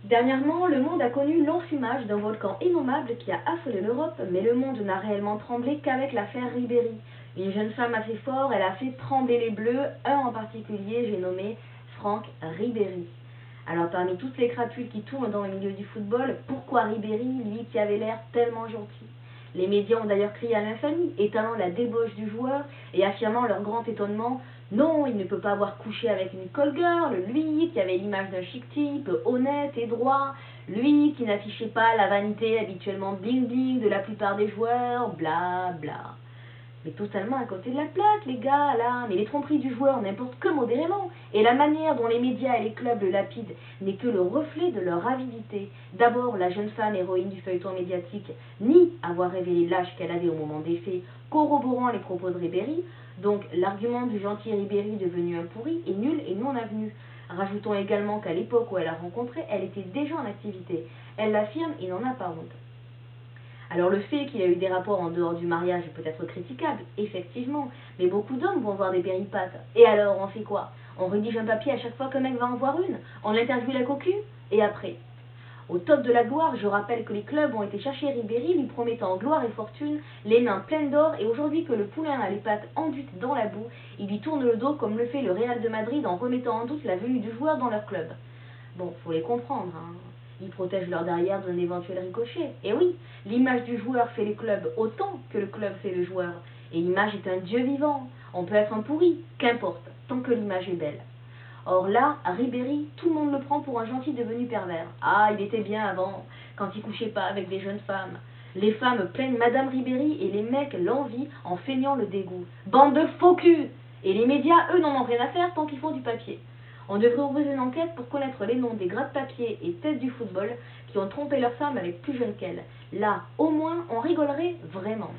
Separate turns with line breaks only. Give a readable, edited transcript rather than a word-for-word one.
Dernièrement, le monde a connu l'enfumage d'un volcan innommable qui a affolé l'Europe, mais le monde n'a réellement tremblé qu'avec l'affaire Ribéry. Une jeune femme assez forte, elle a fait trembler les Bleus, un en particulier, j'ai nommé Franck Ribéry. Alors parmi toutes les crapules qui tournent dans le milieu du football, pourquoi Ribéry, lui qui avait l'air tellement gentil? Les médias ont d'ailleurs crié à l'infamie, étalant la débauche du joueur et affirmant leur grand étonnement: non, il ne peut pas avoir couché avec une call girl, lui qui avait l'image d'un chic type, honnête et droit, lui qui n'affichait pas la vanité habituellement bling-bling de la plupart des joueurs, bla bla. Mais totalement à côté de la plaque, les gars, là. Mais les tromperies du joueur n'importent que modérément. Et la manière dont les médias et les clubs le lapident n'est que le reflet de leur avidité. D'abord, la jeune femme héroïne du feuilleton médiatique nie avoir révélé l'âge qu'elle avait au moment des faits, corroborant les propos de Ribéry. Donc, l'argument du gentil Ribéry devenu un pourri est nul et non avenu. Rajoutons également qu'à l'époque où elle a rencontré, elle était déjà en activité. Elle l'affirme et n'en a pas honte. Alors le fait qu'il y a eu des rapports en dehors du mariage peut être critiquable, effectivement, mais beaucoup d'hommes vont voir des péripates. Et alors, on fait quoi? On rédige un papier à chaque fois qu'un mec va en voir une? On l'interviewe la cocu? Et après? Au top de la gloire, je rappelle que les clubs ont été chercher Ribéry, lui promettant gloire et fortune, les mains pleines d'or, et aujourd'hui que le poulain a les pattes enduites dans la boue, il lui tourne le dos comme le fait le Real de Madrid en remettant en doute la venue du joueur dans leur club. Bon, faut les comprendre, hein. Ils protègent leur derrière d'un éventuel ricochet. Et oui, l'image du joueur fait les clubs autant que le club fait le joueur. Et l'image est un dieu vivant. On peut être un pourri, qu'importe, tant que l'image est belle. Or là, à Ribéry, tout le monde le prend pour un gentil devenu pervers. Ah, il était bien avant, quand il couchait pas avec des jeunes femmes. Les femmes plaignent Madame Ribéry et les mecs l'envient en feignant le dégoût. Bande de faux culs! Et les médias, eux, n'en ont rien à faire tant qu'ils font du papier. On devrait ouvrir une enquête pour connaître les noms des gratte-papiers et têtes du football qui ont trompé leurs femmes avec plus jeunes qu'elles. Là, au moins, on rigolerait vraiment.